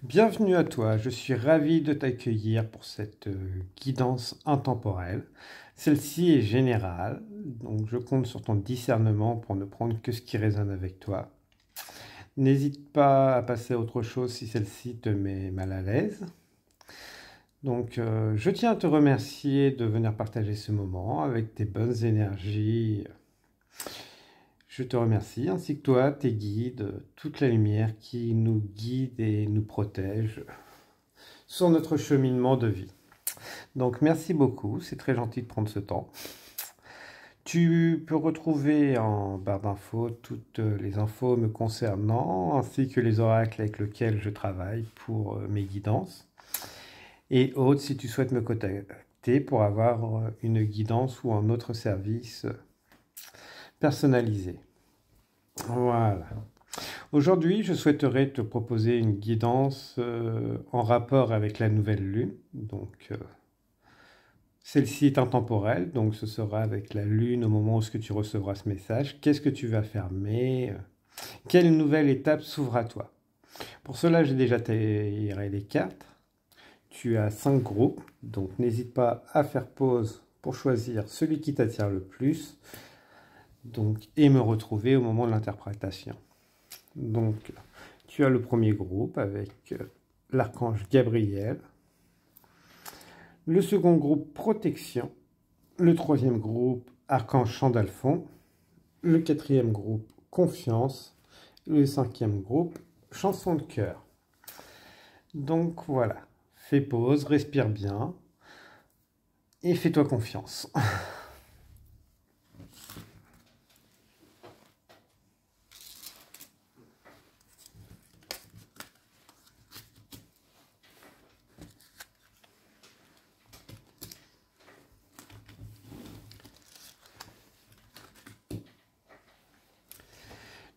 Bienvenue à toi, je suis ravi de t'accueillir pour cette guidance intemporelle. Celle-ci est générale, donc je compte sur ton discernement pour ne prendre que ce qui résonne avec toi. N'hésite pas à passer à autre chose si celle-ci te met mal à l'aise. Donc je tiens à te remercier de venir partager ce moment avec tes bonnes énergies. Je te remercie, ainsi que toi, tes guides, toute la lumière qui nous guide et nous protège sur notre cheminement de vie. Donc merci beaucoup, c'est très gentil de prendre ce temps. Tu peux retrouver en barre d'infos toutes les infos me concernant, ainsi que les oracles avec lesquels je travaille pour mes guidances. Et autres si tu souhaites me contacter pour avoir une guidance ou un autre service personnalisé. Voilà. Aujourd'hui, je souhaiterais te proposer une guidance en rapport avec la nouvelle lune. Donc, celle-ci est intemporelle, donc ce sera avec la lune au moment où tu recevras ce message. Qu'est-ce que tu vas fermer? Quelle nouvelle étape s'ouvre à toi? Pour cela, j'ai déjà tiré les cartes. Tu as 5 groupes, donc n'hésite pas à faire pause pour choisir celui qui t'attire le plus. Donc, et me retrouver au moment de l'interprétation. Donc, tu as le premier groupe avec l'archange Gabriel, le second groupe protection, le troisième groupe archange Chandalphon, le quatrième groupe confiance, le cinquième groupe chanson de cœur. Donc voilà, fais pause, respire bien et fais-toi confiance.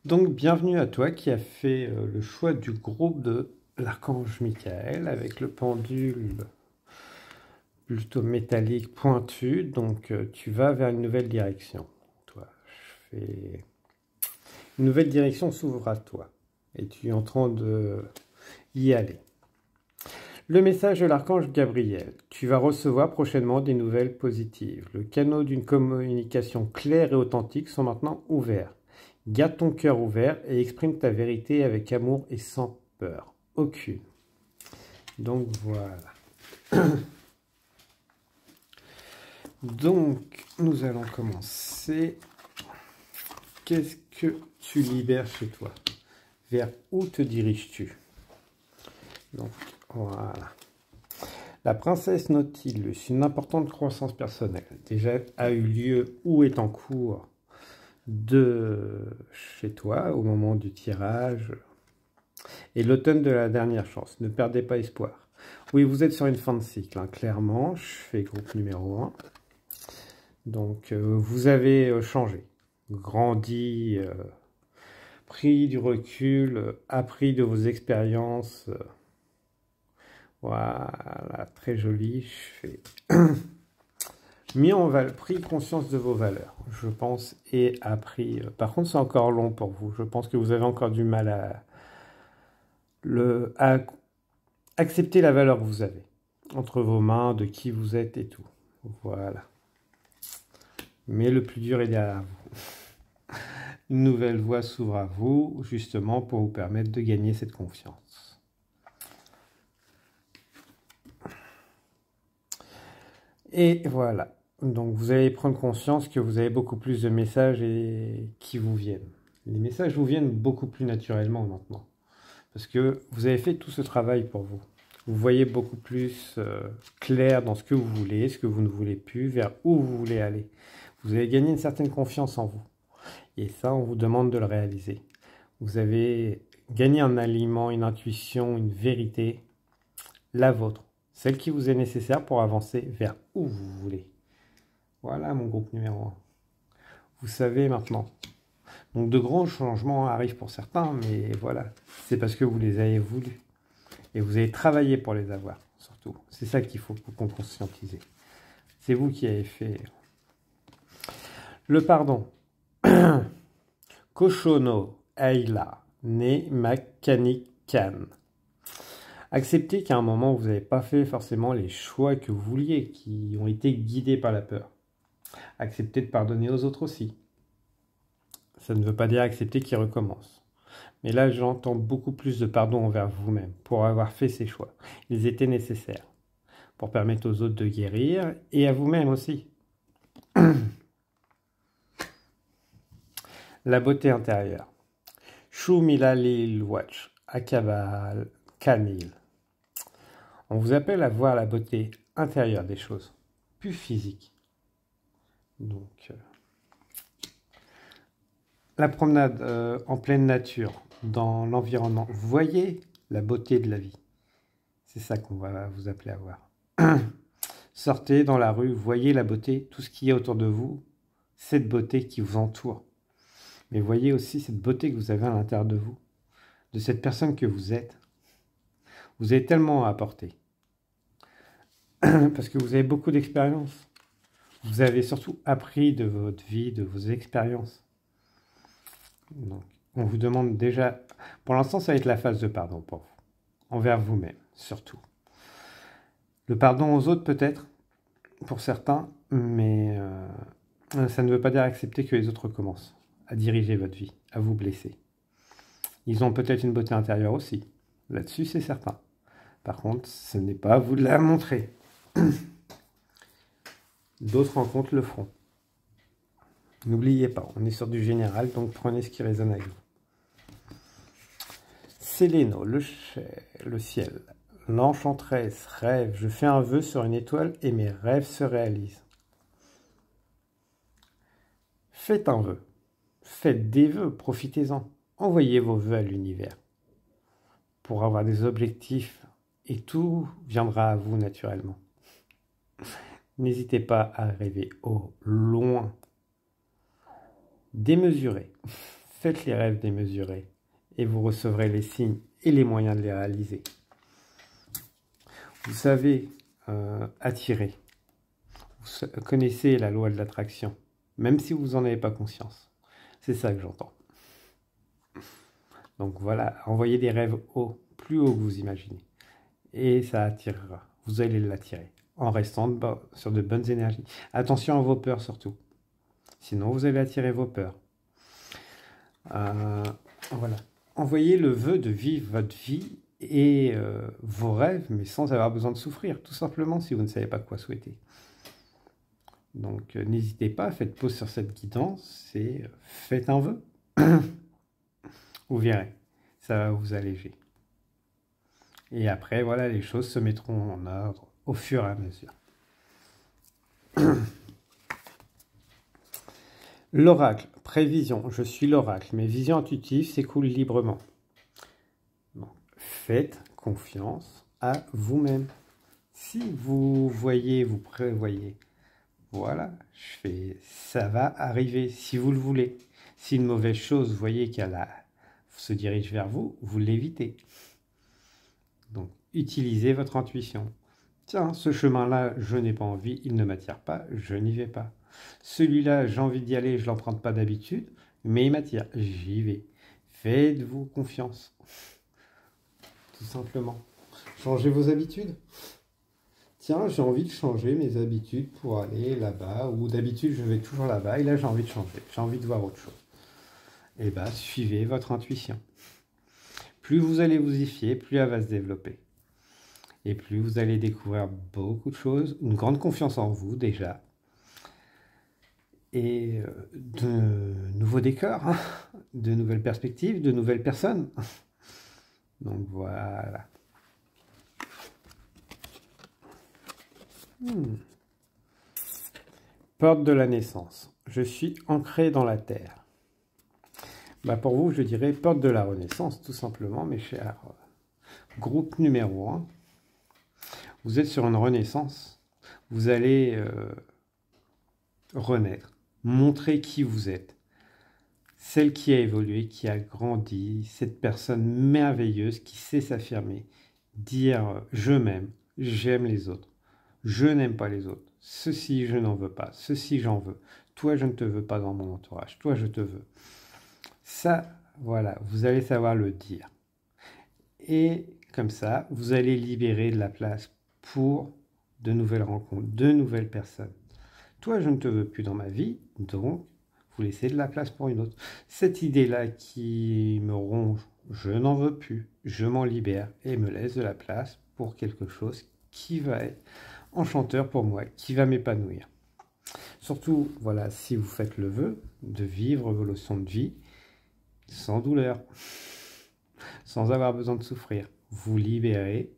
Donc, bienvenue à toi qui as fait le choix du groupe de l'archange Michael avec le pendule plutôt métallique pointu. Donc, tu vas vers une nouvelle direction. Toi, une nouvelle direction s'ouvre à toi et tu es en train de y aller. Le message de l'archange Gabriel. Tu vas recevoir prochainement des nouvelles positives. Le canal d'une communication claire et authentique sont maintenant ouverts. Garde ton cœur ouvert et exprime ta vérité avec amour et sans peur. Aucune. Donc voilà. Donc nous allons commencer. Qu'est-ce que tu libères chez toi? Vers où te diriges-tu? Donc voilà. La princesse Nautilus, une importante croissance personnelle, déjà a eu lieu ou est en cours de chez toi au moment du tirage. Et l'automne de la dernière chance, ne perdez pas espoir. Oui, vous êtes sur une fin de cycle, hein, clairement. Je fais groupe numéro 1. Donc, vous avez changé, grandi, pris du recul, appris de vos expériences. Voilà, très joli. Je fais pris conscience de vos valeurs, je pense, et appris. Par contre, c'est encore long pour vous. Je pense que vous avez encore du mal à accepter la valeur que vous avez entre vos mains, de qui vous êtes et tout. Voilà. Mais le plus dur est derrière vous. Une nouvelle voie s'ouvre à vous, justement, pour vous permettre de gagner cette confiance. Et voilà. Donc vous allez prendre conscience que vous avez beaucoup plus de messages qui vous viennent. Les messages vous viennent beaucoup plus naturellement maintenant. Parce que vous avez fait tout ce travail pour vous. Vous voyez beaucoup plus clair dans ce que vous voulez, ce que vous ne voulez plus, vers où vous voulez aller. Vous avez gagné une certaine confiance en vous. Et ça, on vous demande de le réaliser. Vous avez gagné un aliment, une intuition, une vérité, la vôtre. Celle qui vous est nécessaire pour avancer vers où vous voulez. Voilà mon groupe numéro 1. Vous savez maintenant. Donc de grands changements arrivent pour certains, mais voilà, c'est parce que vous les avez voulu. Et vous avez travaillé pour les avoir, surtout. C'est ça qu'il faut qu'on conscientise. C'est vous qui avez fait. Le pardon. Koshono Aila, ne Makanikan. Acceptez qu'à un moment, vous n'avez pas fait forcément les choix que vous vouliez, qui ont été guidés par la peur. Acceptez de pardonner aux autres aussi. Ça ne veut pas dire accepter qu'ils recommencent. Mais là, j'entends beaucoup plus de pardon envers vous-même pour avoir fait ces choix. Ils étaient nécessaires pour permettre aux autres de guérir et à vous-même aussi. La beauté intérieure. Shu Milalil Watch, Akabal Kanil. On vous appelle à voir la beauté intérieure des choses, plus physique. Donc, la promenade en pleine nature, dans l'environnement. Voyez la beauté de la vie. C'est ça qu'on va vous appeler à voir. Sortez dans la rue, voyez la beauté, tout ce qui est autour de vous, cette beauté qui vous entoure. Mais voyez aussi cette beauté que vous avez à l'intérieur de vous, de cette personne que vous êtes. Vous avez tellement à apporter. Parce que vous avez beaucoup d'expérience. Vous avez surtout appris de votre vie, de vos expériences. Donc, on vous demande déjà... Pour l'instant, ça va être la phase de pardon pour vous. Envers vous-même, surtout. Le pardon aux autres, peut-être, pour certains, mais ça ne veut pas dire accepter que les autres recommencent à diriger votre vie, à vous blesser. Ils ont peut-être une beauté intérieure aussi. Là-dessus, c'est certain. Par contre, ce n'est pas à vous de la montrer. D'autres rencontres le feront. N'oubliez pas, on est sur du général, donc prenez ce qui résonne avec vous. Séléno, le ciel. L'enchanteresse rêve. Je fais un vœu sur une étoile et mes rêves se réalisent. Faites un vœu. Faites des vœux, profitez-en. Envoyez vos vœux à l'univers pour avoir des objectifs et tout viendra à vous naturellement. N'hésitez pas à rêver au loin. Démesurez. Faites les rêves démesurés et vous recevrez les signes et les moyens de les réaliser. Vous savez attirer. Vous connaissez la loi de l'attraction, même si vous n'en avez pas conscience. C'est ça que j'entends. Donc voilà, envoyez des rêves haut, plus haut que vous imaginez. Et ça attirera. Vous allez l'attirer en restant sur de bonnes énergies. Attention à vos peurs surtout. Sinon, vous allez attirer vos peurs. Voilà. Envoyez le vœu de vivre votre vie et vos rêves, mais sans avoir besoin de souffrir, tout simplement, si vous ne savez pas quoi souhaiter. Donc, n'hésitez pas, faites pause sur cette guidance et faites un vœu. Vous verrez, ça va vous alléger. Et après, voilà, les choses se mettront en ordre au fur et à mesure. L'oracle, prévision, je suis l'oracle. Mes visions intuitives s'écoulent librement. Donc, faites confiance à vous-même. Si vous voyez, vous prévoyez, voilà, ça va arriver si vous le voulez. Si une mauvaise chose, vous voyez qu'elle se dirige vers vous, vous l'évitez. Donc, utilisez votre intuition. Tiens, ce chemin-là, je n'ai pas envie, il ne m'attire pas, je n'y vais pas. Celui-là, j'ai envie d'y aller, je ne l'emprunte pas d'habitude, mais il m'attire, j'y vais. Faites-vous confiance. Tout simplement. Changez vos habitudes. Tiens, j'ai envie de changer mes habitudes pour aller là-bas, ou d'habitude, je vais toujours là-bas, et là, j'ai envie de changer, j'ai envie de voir autre chose. Eh bien, suivez votre intuition. Plus vous allez vous y fier, plus elle va se développer. Et plus vous allez découvrir beaucoup de choses, une grande confiance en vous déjà, et de nouveaux décors, hein, de nouvelles perspectives, de nouvelles personnes. Donc voilà. Porte de la naissance. Je suis ancré dans la terre. Bah pour vous, je dirais porte de la renaissance, tout simplement, mes chers. Groupe numéro 1. Vous êtes sur une renaissance. Vous allez renaître, montrer qui vous êtes. Celle qui a évolué, qui a grandi, cette personne merveilleuse qui sait s'affirmer, dire je m'aime, j'aime les autres, je n'aime pas les autres, ceci je n'en veux pas, ceci j'en veux, toi je ne te veux pas dans mon entourage, toi je te veux. Ça, voilà, vous allez savoir le dire. Et Comme ça, vous allez libérer de la place pour de nouvelles rencontres, de nouvelles personnes. Toi, je ne te veux plus dans ma vie, donc vous laissez de la place pour une autre. Cette idée-là qui me ronge, je n'en veux plus. Je m'en libère et me laisse de la place pour quelque chose qui va être enchanteur pour moi, qui va m'épanouir. Surtout, voilà, si vous faites le vœu de vivre vos leçons de vie sans douleur, sans avoir besoin de souffrir. Vous libérez.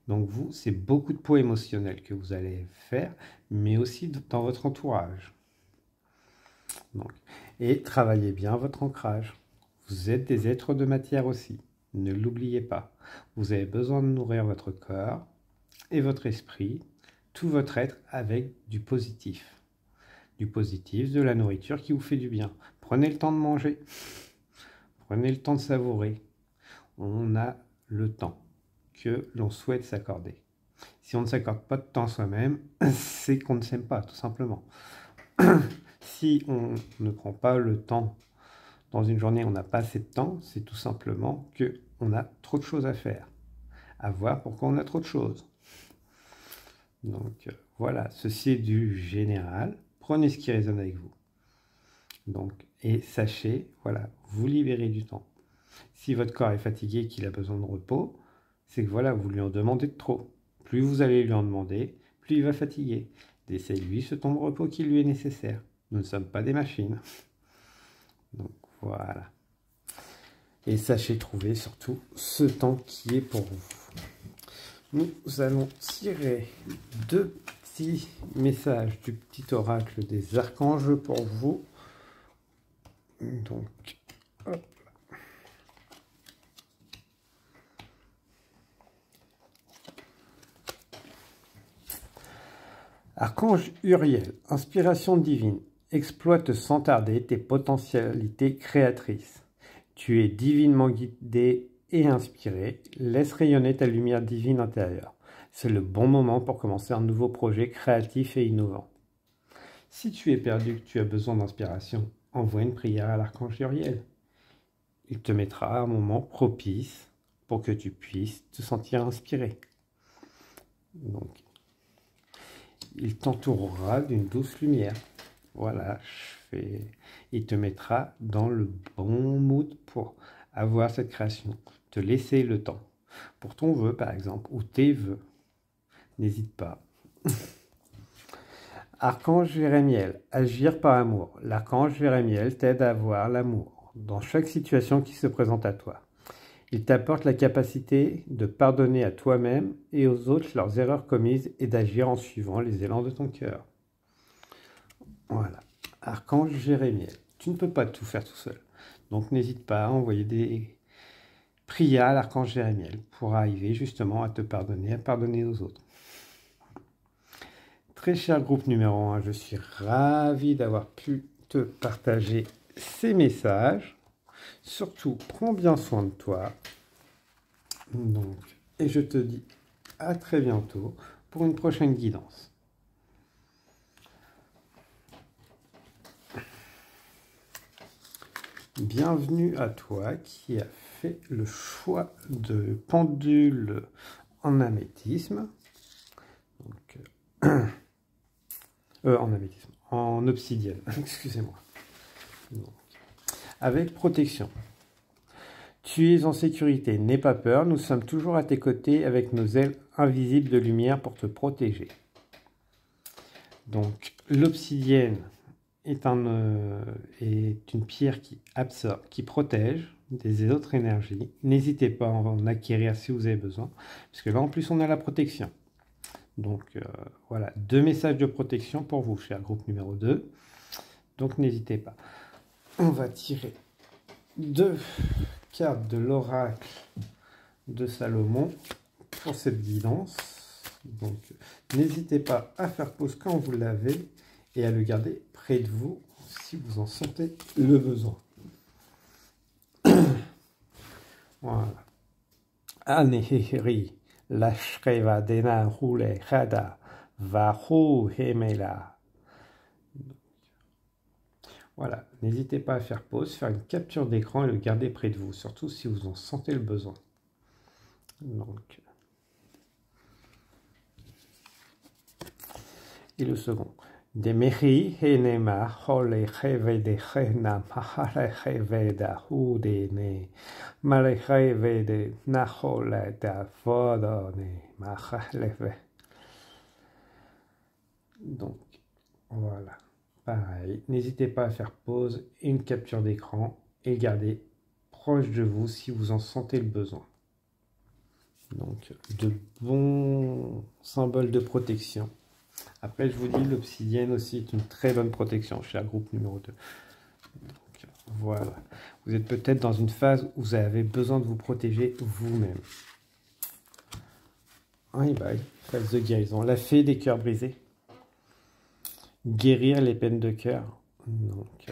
Donc vous, c'est beaucoup de poids émotionnel que vous allez faire, mais aussi dans votre entourage. Donc, et travaillez bien votre ancrage. Vous êtes des êtres de matière aussi. Ne l'oubliez pas. Vous avez besoin de nourrir votre corps et votre esprit, tout votre être avec du positif. Du positif, de la nourriture qui vous fait du bien. Prenez le temps de manger. Prenez le temps de savourer. On a le temps que l'on souhaite s'accorder. Si on ne s'accorde pas de temps soi-même, c'est qu'on ne s'aime pas, tout simplement. Si on ne prend pas le temps dans une journée, on n'a pas assez de temps, c'est tout simplement qu'on a trop de choses à faire. À voir pourquoi on a trop de choses. Donc voilà, ceci est du général. Prenez ce qui résonne avec vous. Donc, et sachez, voilà, vous libérez du temps. Si votre corps est fatigué et qu'il a besoin de repos, c'est que voilà, vous lui en demandez de trop. Plus vous allez lui en demander, plus il va fatiguer. Laissez-lui ce temps de repos qui lui est nécessaire. Nous ne sommes pas des machines. Donc voilà. Et sachez trouver surtout ce temps qui est pour vous. Nous allons tirer deux petits messages du petit oracle des archanges pour vous. Donc, hop. Archange Uriel, inspiration divine, exploite sans tarder tes potentialités créatrices. Tu es divinement guidé et inspiré, laisse rayonner ta lumière divine intérieure. C'est le bon moment pour commencer un nouveau projet créatif et innovant. Si tu es perdu, que tu as besoin d'inspiration, envoie une prière à l'archange Uriel. Il te mettra un moment propice pour que tu puisses te sentir inspiré. Donc, il t'entourera d'une douce lumière. Voilà, il te mettra dans le bon mood pour avoir cette création. Te laisser le temps. Pour ton vœu, par exemple, ou tes vœux, n'hésite pas. Archange Jérémiel, agir par amour. L'archange Jérémiel t'aide à voir l'amour dans chaque situation qui se présente à toi. Il t'apporte la capacité de pardonner à toi-même et aux autres leurs erreurs commises et d'agir en suivant les élans de ton cœur. Voilà. Archange Jérémiel. Tu ne peux pas tout faire tout seul. Donc n'hésite pas à envoyer des prières à l'archange Jérémiel pour arriver justement à te pardonner, à pardonner aux autres. Très cher groupe numéro 1, je suis ravi d'avoir pu te partager ces messages. Surtout, prends bien soin de toi. Donc, et je te dis à très bientôt pour une prochaine guidance. Bienvenue à toi qui as fait le choix de pendule en améthyste. Donc, en améthyste, en obsidienne, excusez-moi. Avec protection. Tu es en sécurité, n'aie pas peur, nous sommes toujours à tes côtés avec nos ailes invisibles de lumière pour te protéger. Donc l'obsidienne est une pierre qui absorbe, qui protège des autres énergies. N'hésitez pas à en acquérir si vous avez besoin, parce que là en plus on a la protection. Donc voilà, 2 messages de protection pour vous, cher groupe numéro 2. Donc n'hésitez pas. On va tirer 2 cartes de l'oracle de Salomon pour cette guidance. Donc n'hésitez pas à faire pause quand vous l'avez et à le garder près de vous si vous en sentez le besoin. Voilà. Anehiri. Lashkeva dena roule khada vahu hemela. Voilà, n'hésitez pas à faire pause, faire une capture d'écran et le garder près de vous, surtout si vous en sentez le besoin. Donc, et le second. Demeri henema hole hevede hena mahale heveda hudene male hevede nahole da vodone mahaleve. Donc voilà, pareil, n'hésitez pas à faire pause, une capture d'écran et garder proche de vous si vous en sentez le besoin. Donc de bons symboles de protection. Après, je vous dis, l'obsidienne aussi est une très bonne protection chez la groupe numéro 2. Donc, voilà. Vous êtes peut-être dans une phase où vous avez besoin de vous protéger vous-même. Bye bye. Phase de guérison. La fée des cœurs brisés. Guérir les peines de cœur. Donc,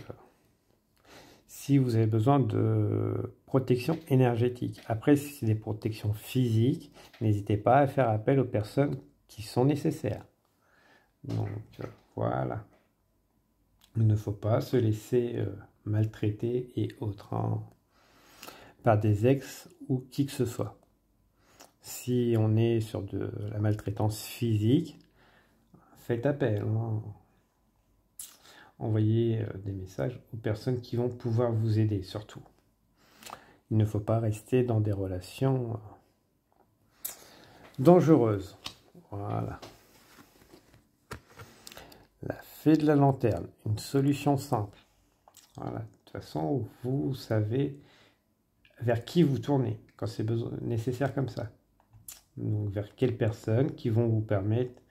si vous avez besoin de protection énergétique. Après, si c'est des protections physiques, n'hésitez pas à faire appel aux personnes qui sont nécessaires. Donc voilà, il ne faut pas se laisser maltraiter et autres par des ex ou qui que ce soit. Si on est sur de la maltraitance physique, faites appel. Envoyez des messages aux personnes qui vont pouvoir vous aider surtout. Il ne faut pas rester dans des relations dangereuses. Voilà. La fée de la lanterne, une solution simple. Voilà, de toute façon, vous savez vers qui vous tournez quand c'est nécessaire comme ça. Donc, vers quelles personnes qui vont vous permettre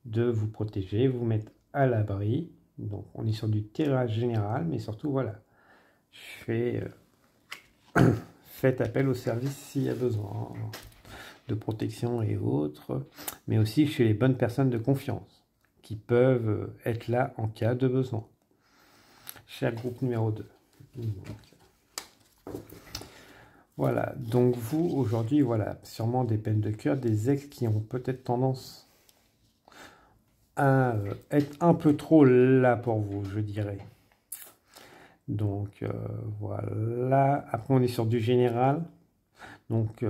de vous protéger, vous mettre à l'abri. Donc, on est sur du tirage général, mais surtout, voilà, faites appel au service s'il y a besoin de protection et autres, mais aussi chez les bonnes personnes de confiance qui peuvent être là en cas de besoin. Cher groupe numéro 2. Voilà, donc vous, aujourd'hui, voilà, sûrement des peines de cœur, des ex qui ont peut-être tendance à être un peu trop là pour vous, je dirais. Donc, voilà. Après, on est sur du général. Donc,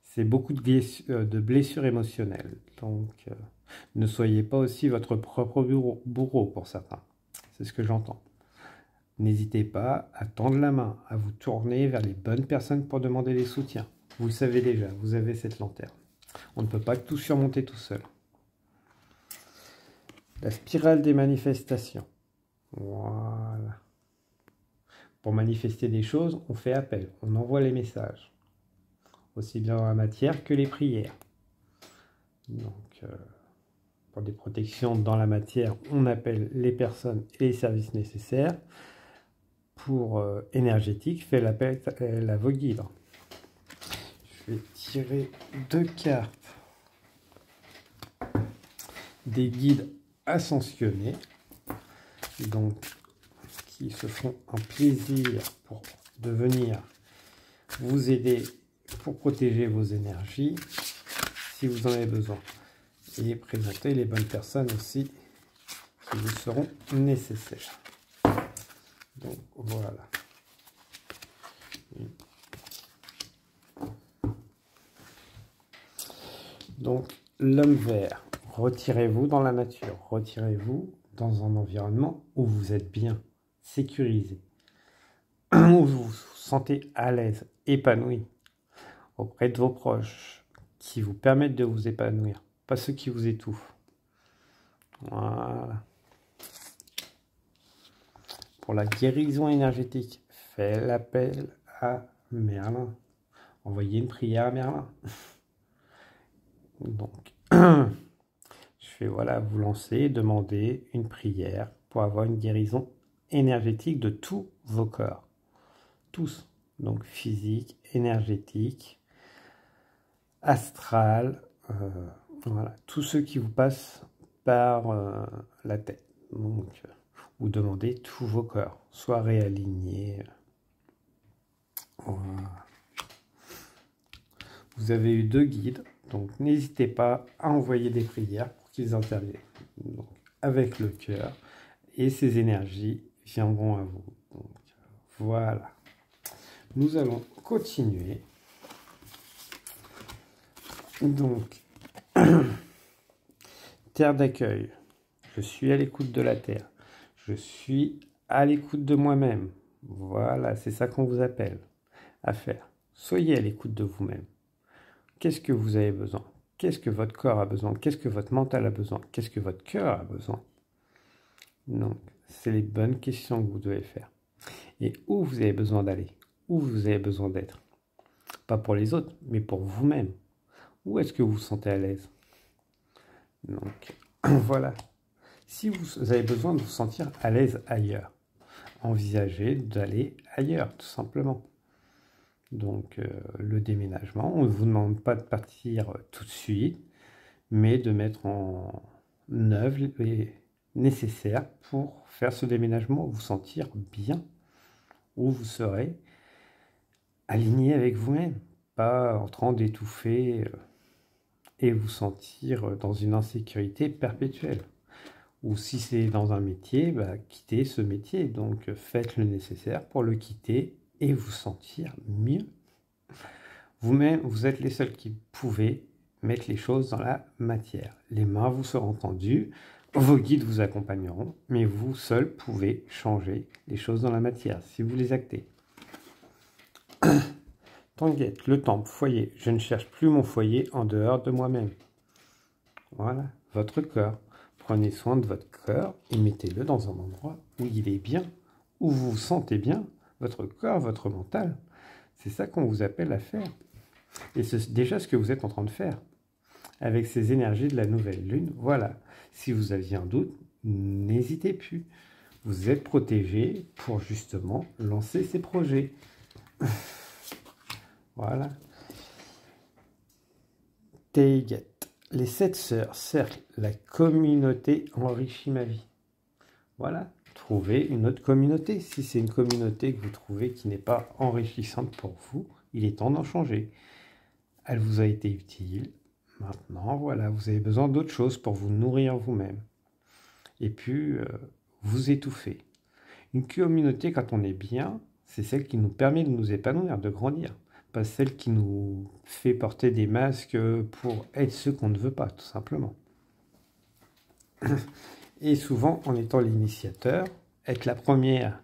c'est beaucoup de blessures émotionnelles. Donc, ne soyez pas aussi votre propre bourreau pour certains. C'est ce que j'entends. N'hésitez pas à tendre la main, à vous tourner vers les bonnes personnes pour demander des soutiens. Vous le savez déjà, vous avez cette lanterne. On ne peut pas tout surmonter tout seul. La spirale des manifestations. Voilà. Pour manifester des choses, on fait appel, on envoie les messages. Aussi bien dans la matière que les prières. Donc, pour des protections dans la matière, on appelle les personnes et les services nécessaires. Pour énergétique, faites l'appel à vos guides. Je vais tirer 2 cartes des guides ascensionnés, donc qui se font un plaisir pour venir vous aider pour protéger vos énergies si vous en avez besoin, et présenter les bonnes personnes aussi qui vous seront nécessaires. Donc voilà. Donc l'homme vert, retirez-vous dans la nature, retirez-vous dans un environnement où vous êtes bien, sécurisé, où vous vous sentez à l'aise, épanoui, auprès de vos proches, qui vous permettent de vous épanouir, pas ceux qui vous étouffent. Voilà. Pour la guérison énergétique, faites l'appel à Merlin. Envoyez une prière à Merlin. Donc, je vais voilà, vous lancer, demander une prière pour avoir une guérison énergétique de tous vos corps. Tous. Donc, physique, énergétique, astral, voilà, tous ceux qui vous passent par la tête. Donc, vous demandez tous vos corps, soit réalignés. Voilà. Vous avez eu 2 guides, donc n'hésitez pas à envoyer des prières pour qu'ils interviennent. Donc, avec le cœur, et ces énergies viendront à vous. Donc, voilà. Nous allons continuer. Donc, terre d'accueil. Je suis à l'écoute de la terre. Je suis à l'écoute de moi-même. Voilà, c'est ça qu'on vous appelle à faire. Soyez à l'écoute de vous-même. Qu'est-ce que vous avez besoin? Qu'est-ce que votre corps a besoin? Qu'est-ce que votre mental a besoin? Qu'est-ce que votre cœur a besoin? Donc, c'est les bonnes questions que vous devez faire. Et où vous avez besoin d'aller? Où vous avez besoin d'être? Pas pour les autres, mais pour vous-même. Où est-ce que vous vous sentez à l'aise? Donc, voilà. Si vous avez besoin de vous sentir à l'aise ailleurs, envisagez d'aller ailleurs, tout simplement. Donc, le déménagement, on ne vous demande pas de partir tout de suite, mais de mettre en œuvre les nécessaires pour faire ce déménagement, vous sentir bien, où vous serez aligné avec vous-même, pas en train d'étouffer et vous sentir dans une insécurité perpétuelle. Ou si c'est dans un métier, bah, quittez ce métier. Donc faites le nécessaire pour le quitter et vous sentir mieux. Vous-même, vous êtes les seuls qui pouvez mettre les choses dans la matière. Les mains vous seront tendues, vos guides vous accompagneront, mais vous seul pouvez changer les choses dans la matière si vous les actez. Tanguette, le temple, foyer. Je ne cherche plus mon foyer en dehors de moi-même. Voilà, votre corps. Prenez soin de votre corps et mettez-le dans un endroit où il est bien, où vous vous sentez bien, votre corps, votre mental. C'est ça qu'on vous appelle à faire. Et c'est déjà ce que vous êtes en train de faire avec ces énergies de la nouvelle lune. Voilà, si vous aviez un doute, n'hésitez plus. Vous êtes protégé pour justement lancer ces projets. Voilà. Teiget. Les 7 sœurs, cercle, la communauté enrichit ma vie. Voilà, trouvez une autre communauté. Si c'est une communauté que vous trouvez qui n'est pas enrichissante pour vous, il est temps d'en changer. Elle vous a été utile. Maintenant, voilà, vous avez besoin d'autre chose pour vous nourrir vous-même. Et puis, vous étouffer. Une communauté, quand on est bien, c'est celle qui nous permet de nous épanouir, de grandir. Pas celle qui nous fait porter des masques pour être ceux qu'on ne veut pas, tout simplement. Et souvent, en étant l'initiateur, être la première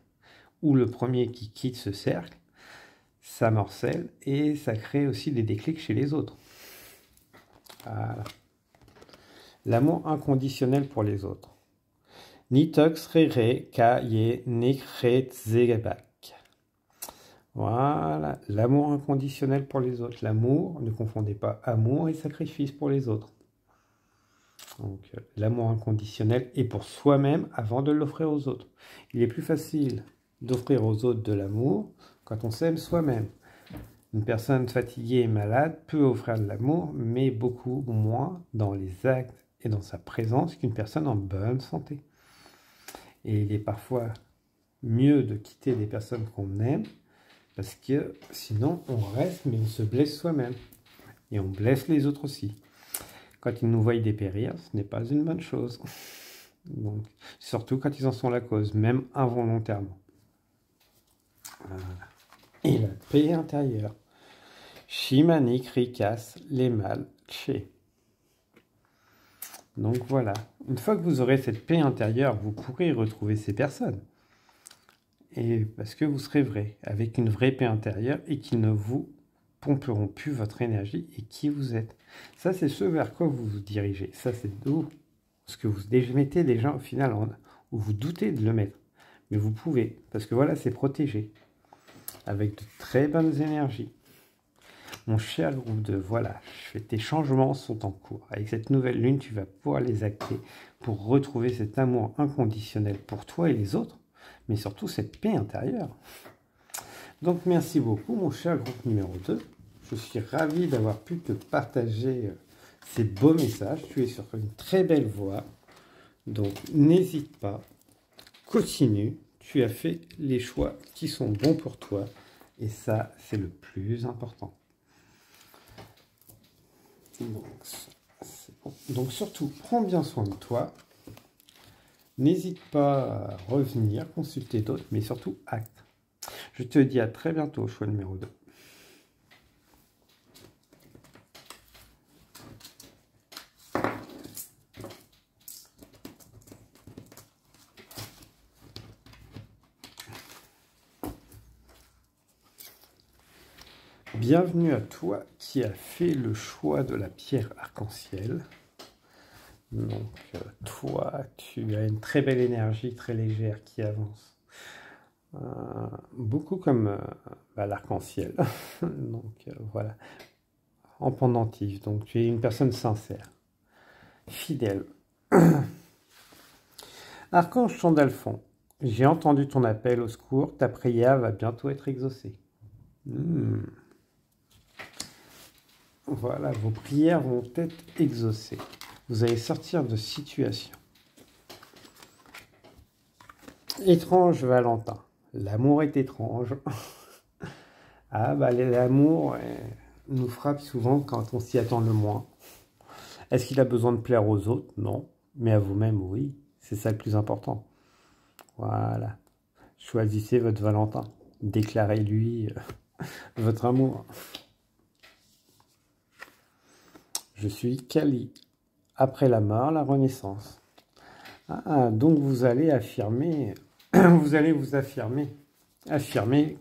ou le premier qui quitte ce cercle, ça morcelle et ça crée aussi des déclics chez les autres. Voilà. L'amour inconditionnel pour les autres. Nitox rere ka ye nekret zegebak. Voilà, l'amour inconditionnel pour les autres. L'amour, ne confondez pas amour et sacrifice pour les autres. Donc, l'amour inconditionnel est pour soi-même avant de l'offrir aux autres. Il est plus facile d'offrir aux autres de l'amour quand on s'aime soi-même. Une personne fatiguée et malade peut offrir de l'amour, mais beaucoup moins dans les actes et dans sa présence qu'une personne en bonne santé. Et il est parfois mieux de quitter des personnes qu'on aime, parce que sinon on reste, mais on se blesse soi-même. Et on blesse les autres aussi. Quand ils nous voient dépérir, ce n'est pas une bonne chose. Donc, surtout quand ils en sont la cause, même involontairement. Voilà. Et la paix intérieure. Shimani Krikas, les mâles, Kshe. Donc voilà. Une fois que vous aurez cette paix intérieure, vous pourrez retrouver ces personnes. Et parce que vous serez vrai, avec une vraie paix intérieure et qui ne vous pomperont plus votre énergie et qui vous êtes. Ça, c'est ce vers quoi vous vous dirigez. Ça, c'est d'où ce que vous mettez déjà au final, où vous doutez de le mettre. Mais vous pouvez, parce que voilà, c'est protégé, avec de très bonnes énergies. Mon cher groupe de voilà, tes changements sont en cours. Avec cette nouvelle lune, tu vas pouvoir les acter pour retrouver cet amour inconditionnel pour toi et les autres, mais surtout cette paix intérieure. Donc merci beaucoup mon cher groupe numéro 2. Je suis ravi d'avoir pu te partager ces beaux messages. Tu es sur une très belle voie. Donc n'hésite pas, continue. Tu as fait les choix qui sont bons pour toi. Et ça, c'est le plus important. Donc surtout, prends bien soin de toi. N'hésite pas à revenir, consulter d'autres, mais surtout acte. Je te dis à très bientôt, choix numéro 2. Bienvenue à toi qui as fait le choix de la pierre arc-en-ciel. Donc, toi, tu as une très belle énergie, très légère qui avance. Beaucoup comme l'arc-en-ciel. Donc, voilà. En pendentif. Donc, tu es une personne sincère, fidèle. Archange Sandalphon, j'ai entendu ton appel au secours. Ta prière va bientôt être exaucée. Voilà, vos prières vont être exaucées. Vous allez sortir de situation. Étrange Valentin. L'amour est étrange. Ah bah l'amour nous frappe souvent quand on s'y attend le moins. Est-ce qu'il a besoin de plaire aux autres? Non. Mais à vous-même, oui. C'est ça le plus important. Voilà. Choisissez votre Valentin. Déclarez-lui votre amour. Je suis Kali. Après la mort, la renaissance. Ah, donc vous allez affirmer, vous allez vous affirmer, affirmer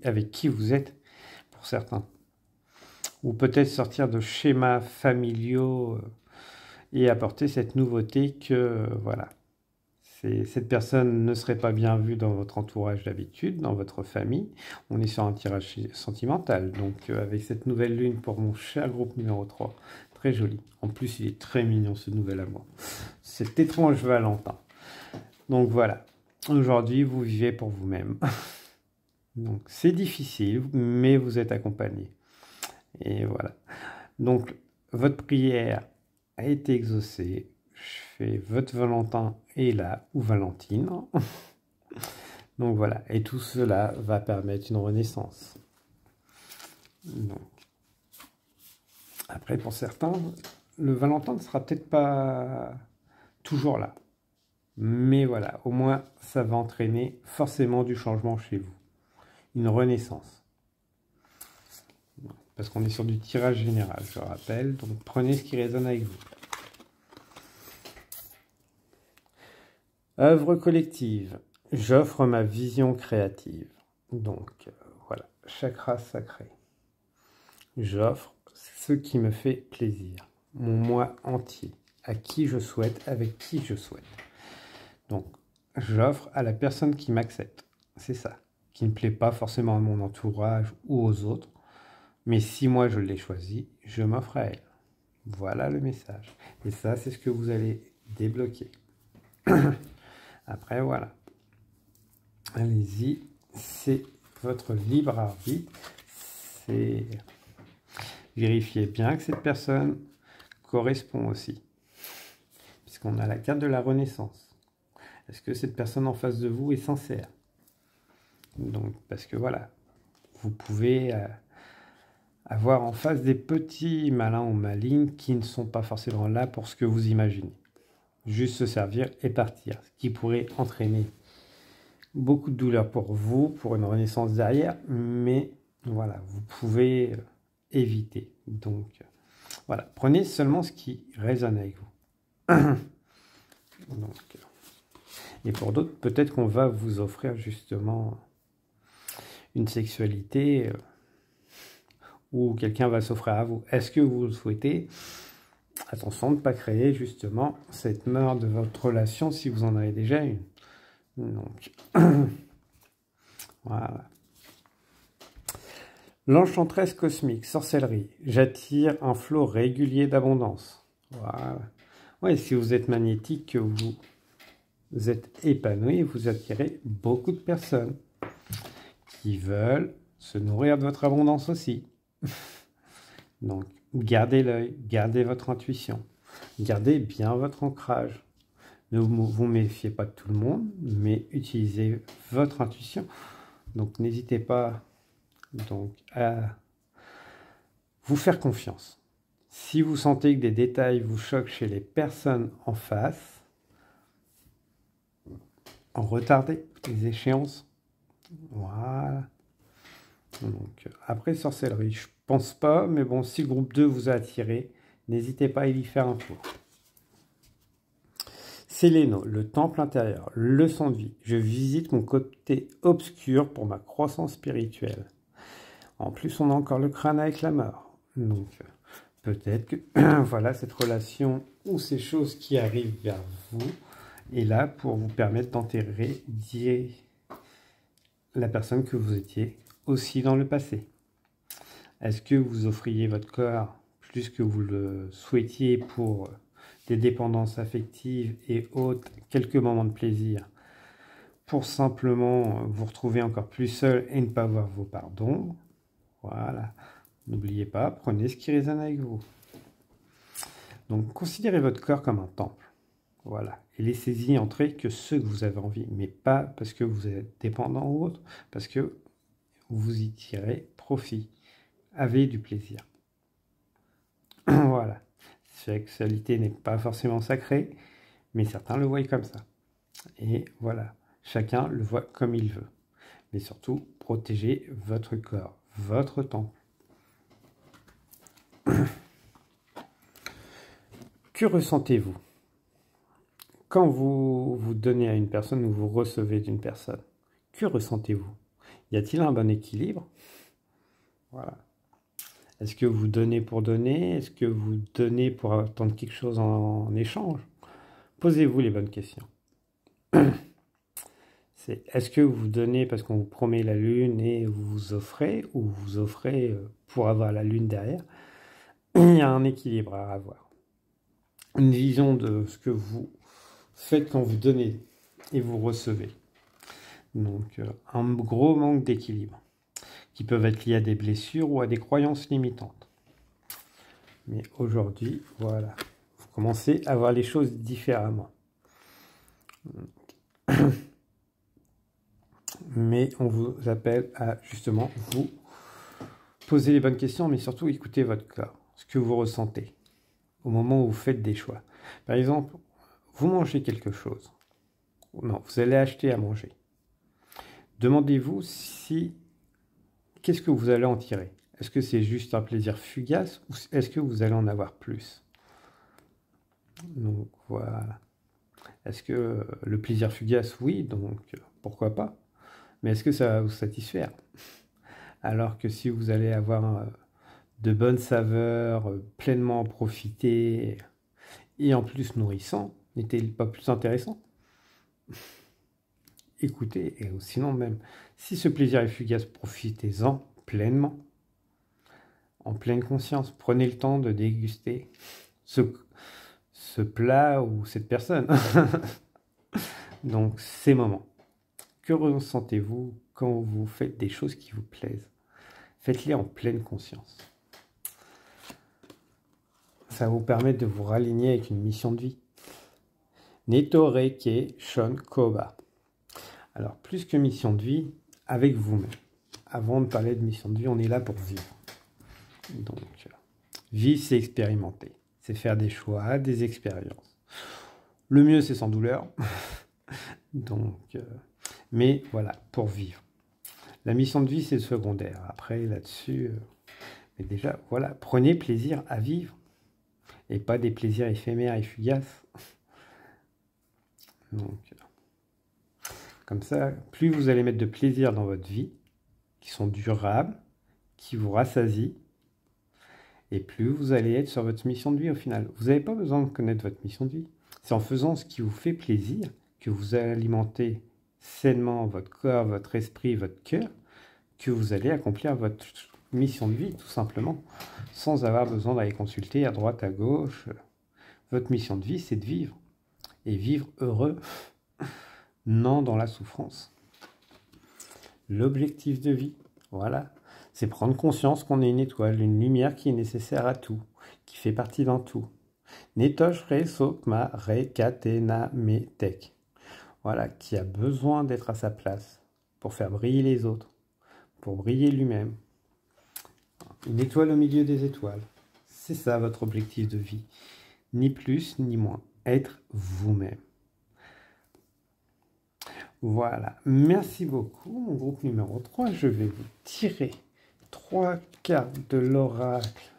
avec qui vous êtes, pour certains. Ou peut-être sortir de schémas familiaux et apporter cette nouveauté que, voilà, cette personne ne serait pas bien vue dans votre entourage d'habitude, dans votre famille. On est sur un tirage sentimental, donc avec cette nouvelle lune pour mon cher groupe numéro 3. Très joli. En plus, il est très mignon ce nouvel amour. Cet étrange Valentin. Donc voilà. Aujourd'hui, vous vivez pour vous-même. Donc c'est difficile, mais vous êtes accompagné. Et voilà. Donc votre prière a été exaucée. Je fais votre Valentin est là, ou Valentine. Donc voilà. Et tout cela va permettre une renaissance. Donc. Après, pour certains, le Valentin ne sera peut-être pas toujours là. Mais voilà, au moins, ça va entraîner forcément du changement chez vous. Une renaissance. Parce qu'on est sur du tirage général, je rappelle. Donc, prenez ce qui résonne avec vous. Œuvre collective. J'offre ma vision créative. Donc, voilà, chakra sacré. J'offre ce qui me fait plaisir. Mon moi entier. À qui je souhaite, avec qui je souhaite. Donc, j'offre à la personne qui m'accepte. C'est ça. Qui ne plaît pas forcément à mon entourage ou aux autres. Mais si moi je l'ai choisi, je m'offre à elle. Voilà le message. Et ça, c'est ce que vous allez débloquer. Après, voilà. Allez-y. C'est votre libre arbitre. C'est vérifier bien que cette personne correspond aussi. Puisqu'on a la carte de la renaissance. Est-ce que cette personne en face de vous est sincère? Donc, parce que voilà, vous pouvez avoir en face des petits malins ou malignes qui ne sont pas forcément là pour ce que vous imaginez. Juste se servir et partir. Ce qui pourrait entraîner beaucoup de douleur pour vous, pour une renaissance derrière, mais voilà, vous pouvez éviter. Donc, voilà, prenez seulement ce qui résonne avec vous. Donc, et pour d'autres, peut-être qu'on va vous offrir justement une sexualité où quelqu'un va s'offrir à vous. Est-ce que vous le souhaitez? Attention de ne pas créer justement cette mort de votre relation si vous en avez déjà une. Donc, voilà. L'enchanteresse cosmique, sorcellerie. J'attire un flot régulier d'abondance. Voilà. Ouais, si vous êtes magnétique, que vous êtes épanoui, vous attirez beaucoup de personnes qui veulent se nourrir de votre abondance aussi. Donc, gardez l'œil, gardez votre intuition, gardez bien votre ancrage. Ne vous méfiez pas de tout le monde, mais utilisez votre intuition. Donc, n'hésitez pas à vous faire confiance. Si vous sentez que des détails vous choquent chez les personnes en face, retardez les échéances. Voilà. Donc, après sorcellerie, je pense pas, mais bon, si le groupe 2 vous a attiré, n'hésitez pas à y faire un tour. Séléno, le temple intérieur, leçon de vie. Je visite mon côté obscur pour ma croissance spirituelle. En plus, on a encore le crâne avec la mort. Donc, peut-être que voilà, cette relation ou ces choses qui arrivent vers vous est là pour vous permettre d'enterrer la personne que vous étiez aussi dans le passé. Est-ce que vous offriez votre corps plus que vous le souhaitiez pour des dépendances affectives et autres, quelques moments de plaisir, pour simplement vous retrouver encore plus seul et ne pas avoir vos pardons? Voilà. N'oubliez pas, prenez ce qui résonne avec vous. Donc, considérez votre corps comme un temple. Voilà. Et laissez-y entrer que ceux que vous avez envie, mais pas parce que vous êtes dépendant ou autre, parce que vous y tirez profit. Avez du plaisir. Voilà. La sexualité n'est pas forcément sacrée, mais certains le voient comme ça. Et voilà. Chacun le voit comme il veut. Mais surtout, protégez votre corps, votre temple. Que ressentez-vous quand vous vous donnez à une personne ou vous recevez d'une personne? Que ressentez-vous? Y a-t-il un bon équilibre? Voilà. Est-ce que vous donnez pour donner? Est-ce que vous donnez pour attendre quelque chose en échange? Posez-vous les bonnes questions. Est-ce que vous donnez parce qu'on vous promet la lune et vous vous offrez, ou vous offrez pour avoir la lune derrière? Il y a un équilibre à avoir. Une vision de ce que vous faites quand vous donnez et vous recevez. Donc, un gros manque d'équilibre, qui peuvent être liés à des blessures ou à des croyances limitantes. Mais aujourd'hui, voilà, vous commencez à voir les choses différemment. Mais on vous appelle à justement vous poser les bonnes questions, mais surtout écouter votre corps, ce que vous ressentez au moment où vous faites des choix. Par exemple, vous mangez quelque chose. Non, vous allez acheter à manger. Demandez-vous qu'est-ce que vous allez en tirer. Est-ce que c'est juste un plaisir fugace ou est-ce que vous allez en avoir plus? Donc voilà. Est-ce que le plaisir fugace, oui, donc pourquoi pas? Mais est-ce que ça va vous satisfaire? Alors que si vous allez avoir de bonnes saveurs, pleinement profiter, et en plus nourrissant, n'est-il pas plus intéressant? Écoutez, et sinon même, si ce plaisir est fugace, profitez-en pleinement, en pleine conscience. Prenez le temps de déguster ce plat ou cette personne. Donc, ces moments. Que ressentez-vous quand vous faites des choses qui vous plaisent? Faites-les en pleine conscience. Ça va vous permettre de vous raligner avec une mission de vie. Netoreke Shon Koba. Alors, plus que mission de vie, avec vous-même. Avant de parler de mission de vie, on est là pour vivre. Donc, vivre, c'est expérimenter. C'est faire des choix, des expériences. Le mieux, c'est sans douleur. Donc, mais voilà, pour vivre. La mission de vie, c'est secondaire. Après, là-dessus, mais déjà, voilà, prenez plaisir à vivre. Et pas des plaisirs éphémères et fugaces. Donc, comme ça, plus vous allez mettre de plaisir dans votre vie, qui sont durables, qui vous rassasient, et plus vous allez être sur votre mission de vie au final. Vous n'avez pas besoin de connaître votre mission de vie. C'est en faisant ce qui vous fait plaisir, que vous alimentez sainement votre corps, votre esprit, votre cœur, que vous allez accomplir votre mission de vie, tout simplement, sans avoir besoin d'aller consulter à droite, à gauche. Votre mission de vie, c'est de vivre. Et vivre heureux, non dans la souffrance. L'objectif de vie, voilà, c'est prendre conscience qu'on est une étoile, une lumière qui est nécessaire à tout, qui fait partie d'un tout. Netosh re sokma re katena metek. Voilà, qui a besoin d'être à sa place pour faire briller les autres, pour briller lui-même. Une étoile au milieu des étoiles. C'est ça votre objectif de vie. Ni plus ni moins. Être vous-même. Voilà. Merci beaucoup. Mon groupe numéro 3, je vais vous tirer 3 cartes de l'oracle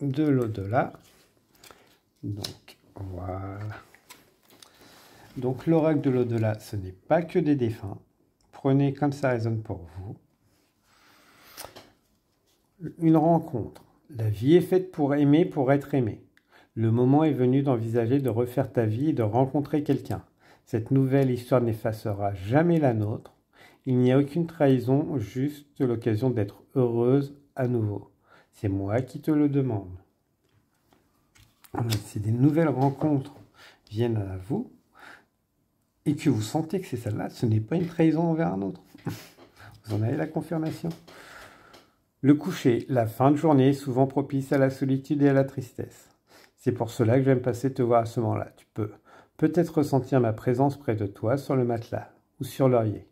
de l'au-delà. Donc, voilà. Donc, l'oracle de l'au-delà, ce n'est pas que des défunts. Prenez comme ça résonne pour vous. Une rencontre. La vie est faite pour aimer, pour être aimé. Le moment est venu d'envisager de refaire ta vie et de rencontrer quelqu'un. Cette nouvelle histoire n'effacera jamais la nôtre. Il n'y a aucune trahison, juste l'occasion d'être heureuse à nouveau. C'est moi qui te le demande. Si des nouvelles rencontres viennent à vous et que vous sentez que c'est celle-là, ce n'est pas une trahison envers un autre. Vous en avez la confirmation. Le coucher, la fin de journée est souvent propice à la solitude et à la tristesse. C'est pour cela que j'aime passer te voir à ce moment-là. Tu peux peut-être ressentir ma présence près de toi sur le matelas ou sur l'oreiller.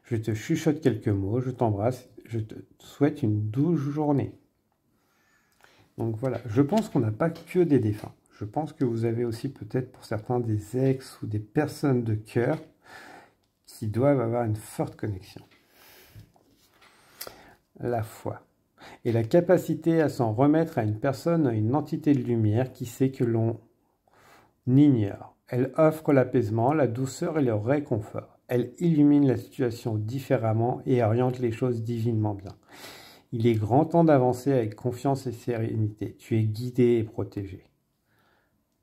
Je te chuchote quelques mots, je t'embrasse, je te souhaite une douce journée. Donc voilà, je pense qu'on n'a pas que des défunts. Je pense que vous avez aussi peut-être pour certains des ex ou des personnes de cœur qui doivent avoir une forte connexion. La foi et la capacité à s'en remettre à une personne, à une entité de lumière qui sait que l'on ignore. Elle offre l'apaisement, la douceur et le réconfort. Elle illumine la situation différemment et oriente les choses divinement bien. Il est grand temps d'avancer avec confiance et sérénité. Tu es guidé et protégé.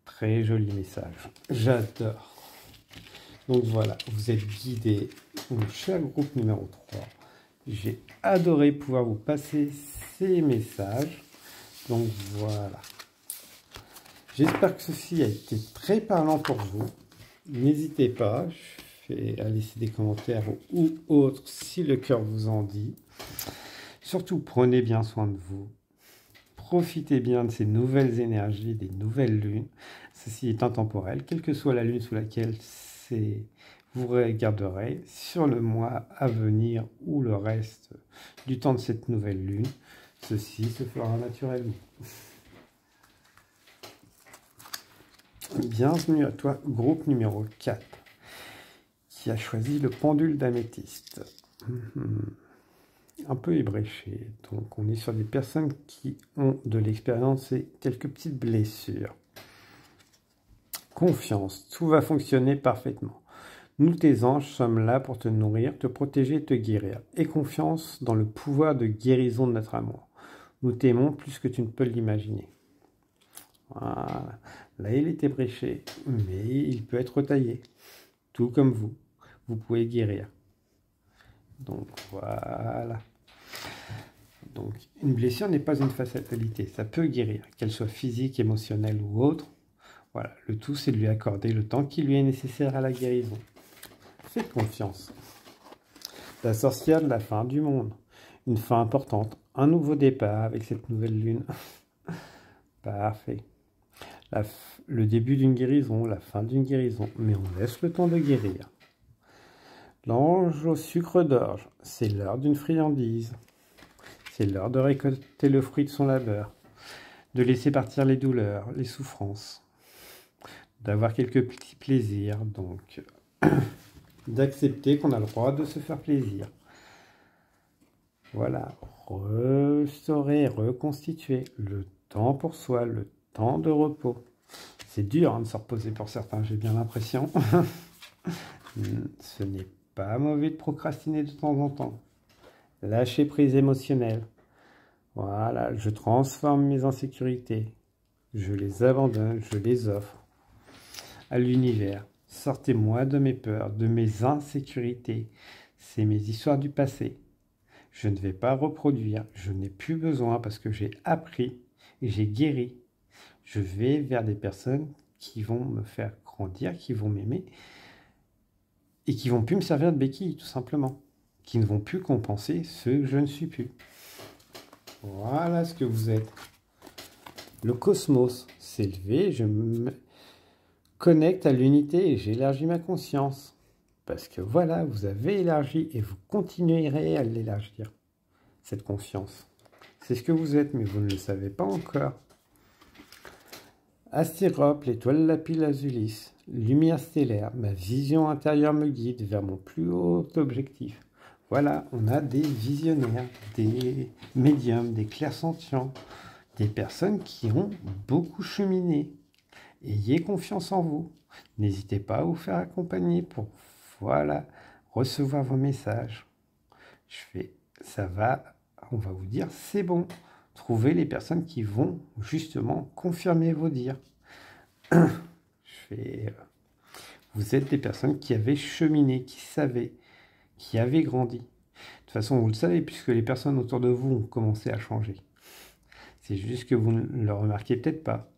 Très joli message. J'adore. Donc voilà, vous êtes guidé. Donc, cher groupe numéro 3, j'ai adoré pouvoir vous passer ces messages. Donc voilà. J'espère que ceci a été très parlant pour vous. N'hésitez pas à laisser des commentaires ou autres si le cœur vous en dit. Surtout, prenez bien soin de vous. Profitez bien de ces nouvelles énergies, des nouvelles lunes. Ceci est intemporel, quelle que soit la lune sous laquelle vous regarderez sur le mois à venir ou le reste du temps de cette nouvelle lune. Ceci se fera naturellement. Bienvenue à toi, groupe numéro 4, qui a choisi le pendule d'améthyste. Un peu ébréché, donc on est sur des personnes qui ont de l'expérience et quelques petites blessures. Confiance, tout va fonctionner parfaitement. Nous, tes anges, sommes là pour te nourrir, te protéger et te guérir. Et confiance dans le pouvoir de guérison de notre amour. Nous t'aimons plus que tu ne peux l'imaginer. Voilà. Là, il est ébréché, mais il peut être taillé. Tout comme vous. Vous pouvez guérir. Donc, voilà. Donc, une blessure n'est pas une fatalité. Ça peut guérir, qu'elle soit physique, émotionnelle ou autre. Voilà. Le tout, c'est de lui accorder le temps qui lui est nécessaire à la guérison. Faites confiance. La sorcière de la fin du monde. Une fin importante. Un nouveau départ avec cette nouvelle lune. Parfait. Le début d'une guérison, la fin d'une guérison. Mais on laisse le temps de guérir. L'ange au sucre d'orge. C'est l'heure d'une friandise. C'est l'heure de récolter le fruit de son labeur. De laisser partir les douleurs, les souffrances. D'avoir quelques petits plaisirs. Donc, d'accepter qu'on a le droit de se faire plaisir. Voilà. Restaurer, reconstituer. Le temps pour soi, le temps de repos. C'est dur de se reposer pour certains, j'ai bien l'impression. Ce n'est pas mauvais de procrastiner de temps en temps. Lâcher prise émotionnelle. Voilà, je transforme mes insécurités. Je les abandonne, je les offre à l'univers. Sortez-moi de mes peurs, de mes insécurités. C'est mes histoires du passé. Je ne vais pas reproduire. Je n'ai plus besoin parce que j'ai appris et j'ai guéri. Je vais vers des personnes qui vont me faire grandir, qui vont m'aimer et qui vont plus me servir de béquille, tout simplement. Qui ne vont plus compenser ce que je ne suis plus. Voilà ce que vous êtes. Le cosmos s'est levé, je me connecte à l'unité et j'élargis ma conscience. Parce que voilà, vous avez élargi et vous continuerez à l'élargir, cette conscience. C'est ce que vous êtes, mais vous ne le savez pas encore. Astérope, l'étoile Lapis Lazulis, lumière stellaire, ma vision intérieure me guide vers mon plus haut objectif. Voilà, on a des visionnaires, des médiums, des clairsentients, des personnes qui ont beaucoup cheminé. Ayez confiance en vous. N'hésitez pas à vous faire accompagner pour, voilà, recevoir vos messages. Ça va, on va vous dire, c'est bon. Trouvez les personnes qui vont justement confirmer vos dires. Vous êtes des personnes qui avaient cheminé, qui savaient, qui avaient grandi. De toute façon, vous le savez, puisque les personnes autour de vous ont commencé à changer. C'est juste que vous ne le remarquez peut-être pas.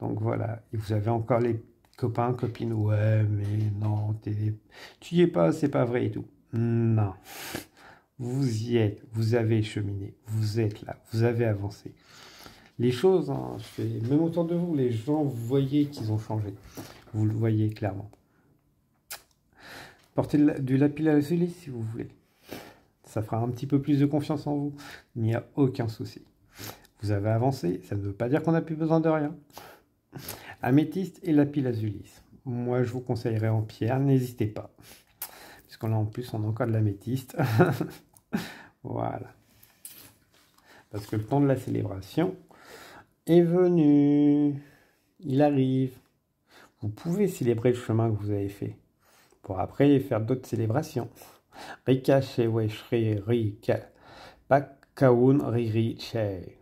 Donc voilà, et vous avez encore les copains, copines, ouais, mais non, tu y es pas, c'est pas vrai et tout. Non, vous y êtes, vous avez cheminé, vous êtes là, vous avez avancé. Les choses, hein, même autour de vous, les gens, vous voyez qu'ils ont changé. Vous le voyez clairement. Portez du lapis-lazuli si vous voulez. Ça fera un petit peu plus de confiance en vous. Il n'y a aucun souci. Vous avez avancé, ça ne veut pas dire qu'on n'a plus besoin de rien. Améthyste et lapis-lazuli. Moi, je vous conseillerais en pierre, n'hésitez pas. Puisqu'on a en plus, on a encore de l'améthyste. Voilà. Parce que le temps de la célébration est venu. Il arrive. Vous pouvez célébrer le chemin que vous avez fait. Pour après faire d'autres célébrations. Rika Sheweshri Rika Pakaun Riri Che.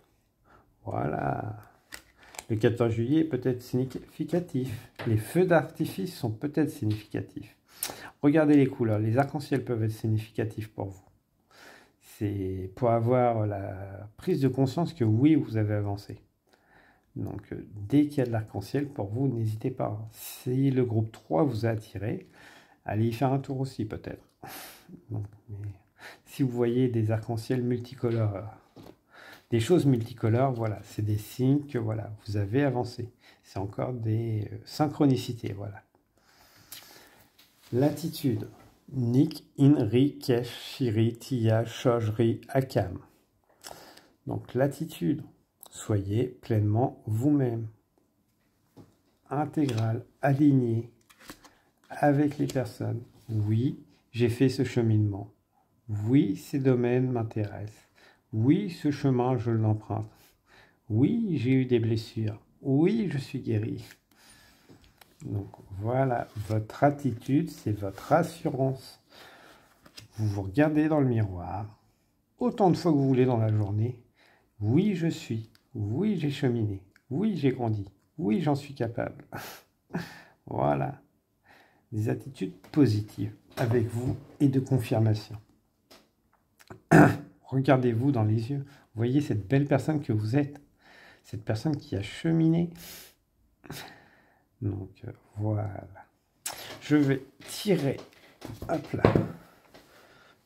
Voilà. Le 14 juillet est peut-être significatif. Les feux d'artifice sont peut-être significatifs. Regardez les couleurs. Les arcs-en-ciel peuvent être significatifs pour vous. C'est pour avoir la prise de conscience que oui, vous avez avancé. Donc, dès qu'il y a de l'arc-en-ciel, pour vous, n'hésitez pas. Si le groupe 3 vous a attiré, allez y faire un tour aussi, peut-être. Si vous voyez des arcs-en-ciel multicolores, des choses multicolores, voilà, c'est des signes que voilà, vous avez avancé. C'est encore des synchronicités, voilà. L'attitude. Nik, Inri, Kesh, Shiri, Tia, Shojri, Akam. Donc l'attitude. Soyez pleinement vous-même. Intégral, aligné avec les personnes. Oui, j'ai fait ce cheminement. Oui, ces domaines m'intéressent. Oui, ce chemin, je l'emprunte. Oui, j'ai eu des blessures. Oui, je suis guéri. Donc voilà, votre attitude, c'est votre assurance. Vous vous regardez dans le miroir, autant de fois que vous voulez dans la journée. Oui, je suis. Oui, j'ai cheminé. Oui, j'ai grandi. Oui, j'en suis capable. Voilà. Des attitudes positives avec vous et de confirmation. Regardez-vous dans les yeux. Voyez cette belle personne que vous êtes. Cette personne qui a cheminé. Donc, voilà. Je vais tirer, hop là,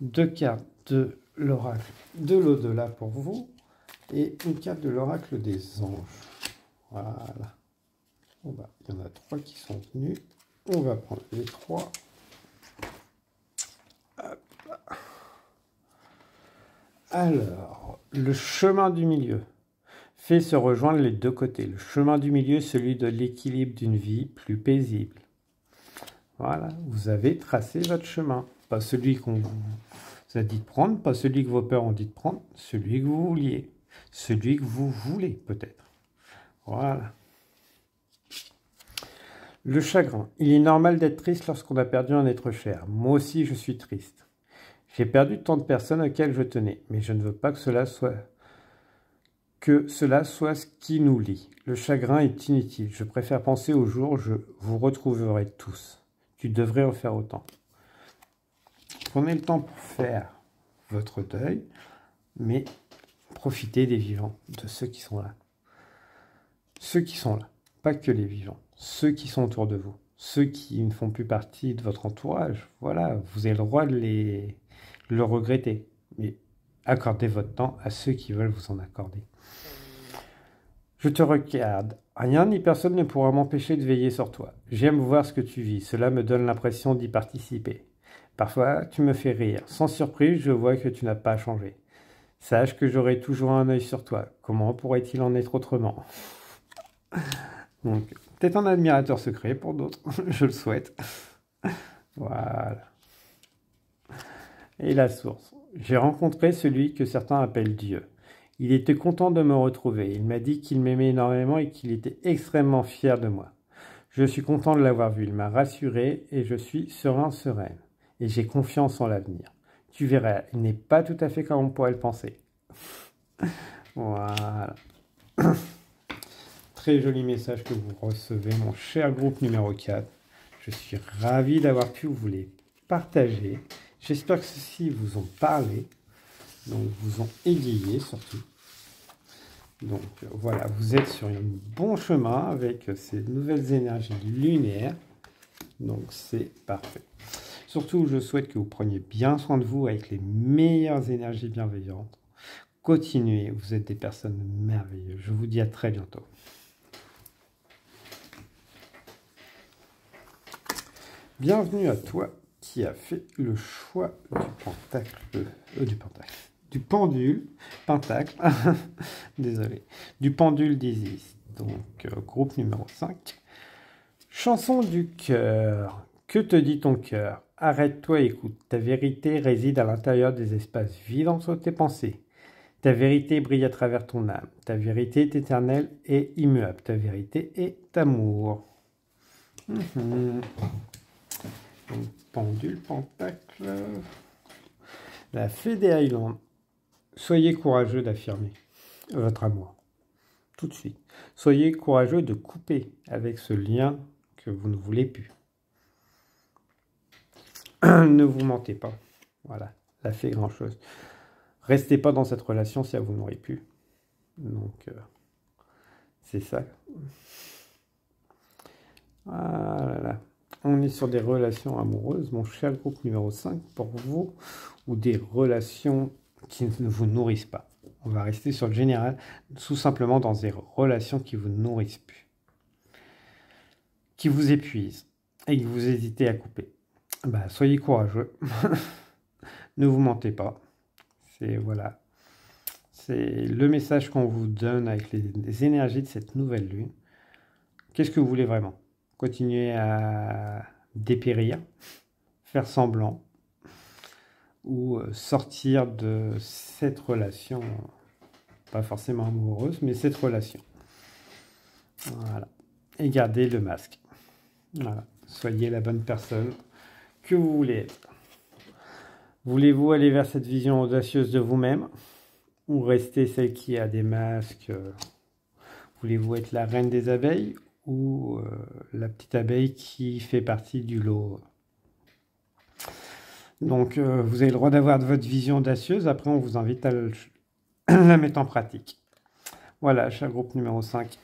2 cartes de l'oracle de l'au-delà pour vous et une carte de l'oracle des anges. Voilà. Bon bah, il y en a 3 qui sont venus. On va prendre les 3. Hop là. Alors, le chemin du milieu fait se rejoindre les deux côtés. Le chemin du milieu, celui de l'équilibre d'une vie plus paisible. Voilà, vous avez tracé votre chemin. Pas celui qu'on vous a dit de prendre, pas celui que vos peurs ont dit de prendre, celui que vous vouliez. Celui que vous voulez, peut-être. Voilà. Le chagrin. Il est normal d'être triste lorsqu'on a perdu un être cher. Moi aussi, je suis triste. J'ai perdu tant de personnes auxquelles je tenais, mais je ne veux pas que cela soit ce qui nous lie. Le chagrin est inutile. Je préfère penser au jour où je vous retrouverai tous. Tu devrais en faire autant. Prenez le temps pour faire votre deuil, mais profitez des vivants, de ceux qui sont là. Ceux qui sont là, pas que les vivants. Ceux qui sont autour de vous. Ceux qui ne font plus partie de votre entourage. Voilà, vous avez le droit de le regretter. Mais accordez votre temps à ceux qui veulent vous en accorder. Je te regarde. Rien ni personne ne pourra m'empêcher de veiller sur toi. J'aime voir ce que tu vis. Cela me donne l'impression d'y participer. Parfois, tu me fais rire. Sans surprise, je vois que tu n'as pas changé. Sache que j'aurai toujours un œil sur toi. Comment pourrait-il en être autrement? Donc, peut-être un admirateur secret pour d'autres. Je le souhaite. Voilà. Et la source. J'ai rencontré celui que certains appellent Dieu. Il était content de me retrouver. Il m'a dit qu'il m'aimait énormément et qu'il était extrêmement fier de moi. Je suis content de l'avoir vu. Il m'a rassuré et je suis sereine. Et j'ai confiance en l'avenir. Tu verras, il n'est pas tout à fait comme on pourrait le penser. Voilà. Très joli message que vous recevez, mon cher groupe numéro 4. Je suis ravi d'avoir pu vous les partager. J'espère que ceux-ci vous ont parlé, donc vous ont égayé surtout. Donc voilà, vous êtes sur un bon chemin avec ces nouvelles énergies lunaires. Donc c'est parfait. Surtout, je souhaite que vous preniez bien soin de vous avec les meilleures énergies bienveillantes. Continuez, vous êtes des personnes merveilleuses. Je vous dis à très bientôt. Bienvenue à toi qui as fait le choix du pendule, pentacle, désolé, du pendule d'Isis. Donc, groupe numéro 5. Chanson du cœur. Que te dit ton cœur? Arrête-toi et écoute. Ta vérité réside à l'intérieur des espaces vides entre tes pensées. Ta vérité brille à travers ton âme. Ta vérité est éternelle et immuable. Ta vérité est amour. Donc, pendule, pentacle. La fée des Highlands. Soyez courageux d'affirmer votre amour. Tout de suite. Soyez courageux de couper avec ce lien que vous ne voulez plus. Ne vous mentez pas. Voilà, ça fait grand-chose. Restez pas dans cette relation si elle vous nourrit plus. Donc, c'est ça. Ah là là. On est sur des relations amoureuses, mon cher groupe numéro 5, pour vous, ou des relations qui ne vous nourrissent pas. On va rester sur le général, tout simplement dans des relations qui vous nourrissent plus, qui vous épuisent et que vous hésitez à couper. Bah, soyez courageux, ne vous mentez pas. C'est voilà, c'est le message qu'on vous donne avec les énergies de cette nouvelle lune. Qu'est-ce que vous voulez vraiment? Continuer à dépérir, faire semblant, ou sortir de cette relation, pas forcément amoureuse, mais cette relation. Voilà. Et gardez le masque. Voilà. Soyez la bonne personne que vous voulez être. Voulez-vous aller vers cette vision audacieuse de vous-même ou rester celle qui a des masques? Voulez-vous être la reine des abeilles ou la petite abeille qui fait partie du lot? Donc, vous avez le droit d'avoir votre vision audacieuse. Après, on vous invite à la mettre en pratique. Voilà, cher groupe numéro 5.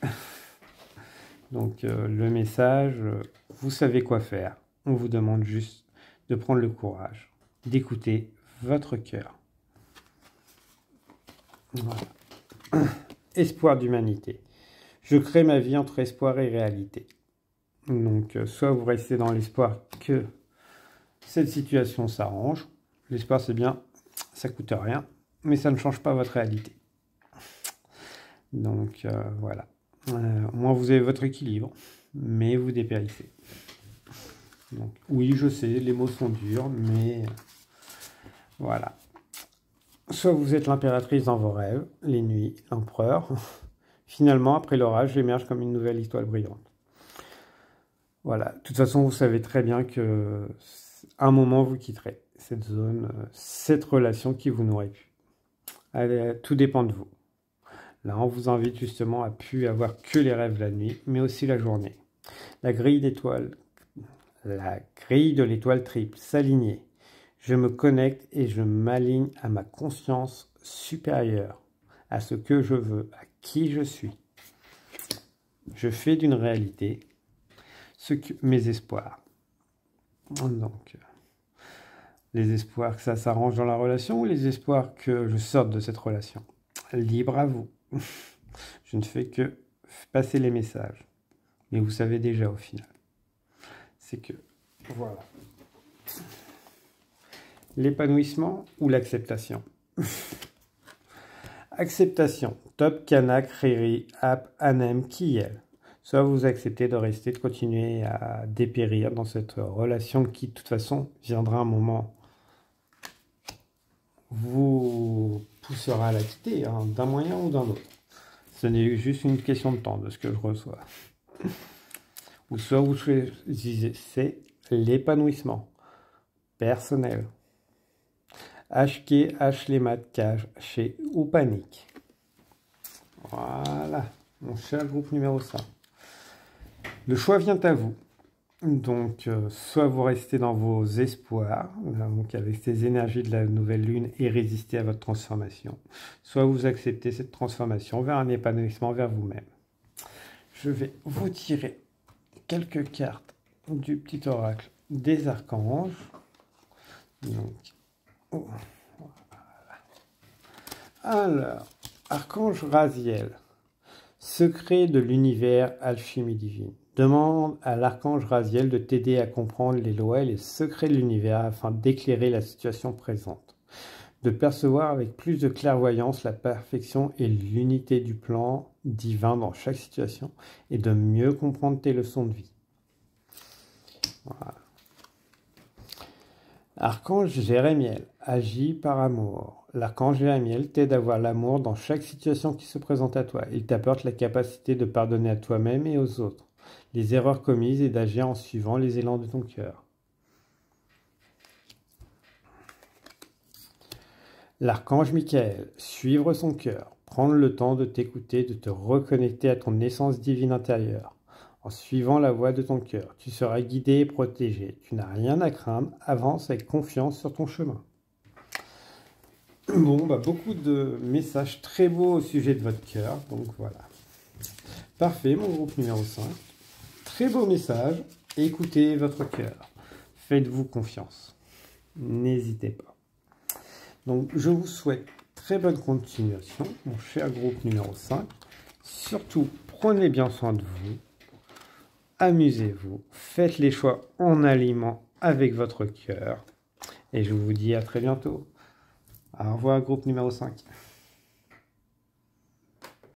Donc, le message, vous savez quoi faire. On vous demande juste de prendre le courage, d'écouter votre cœur. Voilà. Espoir d'humanité. Je crée ma vie entre espoir et réalité. Donc, soit vous restez dans l'espoir que cette situation s'arrange. L'espoir, c'est bien, ça coûte rien, mais ça ne change pas votre réalité. Donc, voilà. Au moins, vous avez votre équilibre, mais vous dépérissez. Donc, oui, je sais, les mots sont durs, mais voilà. Soit vous êtes l'impératrice dans vos rêves, les nuits, l'empereur. Finalement, après l'orage, j'émerge comme une nouvelle étoile brillante. Voilà. De toute façon, vous savez très bien que à un moment, vous quitterez cette zone, cette relation qui vous nourrit plus. Allez, tout dépend de vous. Là, on vous invite justement à plus avoir que les rêves la nuit, mais aussi la journée. La grille de l'étoile triple, s'aligner. Je me connecte et je m'aligne à ma conscience supérieure, à ce que je veux, à qui je suis. Je fais d'une réalité mes espoirs. Donc, les espoirs que ça s'arrange dans la relation ou les espoirs que je sorte de cette relation. Libre à vous. Je ne fais que passer les messages. Mais vous savez déjà au final. C'est que, voilà. L'épanouissement ou l'acceptation? Acceptation. Top, Kanak, Riri, App, Anem, Kiel. Soit vous acceptez de rester, de continuer à dépérir dans cette relation qui, de toute façon, viendra un moment, vous poussera à la quitter, hein, d'un moyen ou d'un autre. Ce n'est juste une question de temps, de ce que je reçois. Ou soit vous choisissez, c'est l'épanouissement personnel. HK, Hlemat, Cage, chez ou panique. Voilà, mon cher groupe numéro 5. Le choix vient à vous. Donc, soit vous restez dans vos espoirs, donc avec ces énergies de la nouvelle lune et résistez à votre transformation, soit vous acceptez cette transformation vers un épanouissement vers vous-même. Je vais vous tirer quelques cartes du petit oracle des archanges. Donc, oh, voilà. Alors, archange Raziel, secret de l'univers, alchimie divine. Demande à l'archange Raziel de t'aider à comprendre les lois et les secrets de l'univers afin d'éclairer la situation présente, de percevoir avec plus de clairvoyance la perfection et l'unité du plan divin dans chaque situation et de mieux comprendre tes leçons de vie. Voilà. Archange Jérémiel, agit par amour. L'archange Jérémiel t'aide à voir l'amour dans chaque situation qui se présente à toi. Il t'apporte la capacité de pardonner à toi-même et aux autres les erreurs commises et d'agir en suivant les élans de ton cœur. L'archange Michael, suivre son cœur, prendre le temps de t'écouter, de te reconnecter à ton essence divine intérieure. En suivant la voie de ton cœur, tu seras guidé et protégé. Tu n'as rien à craindre, avance avec confiance sur ton chemin. Bon, beaucoup de messages très beaux au sujet de votre cœur, donc voilà. Parfait, mon groupe numéro 5. Très beau message, écoutez votre cœur. Faites-vous confiance. N'hésitez pas. Donc, je vous souhaite très bonne continuation, mon cher groupe numéro 5. Surtout, prenez bien soin de vous. Amusez-vous. Faites les choix en aliment avec votre cœur. Et je vous dis à très bientôt. Au revoir, groupe numéro 5.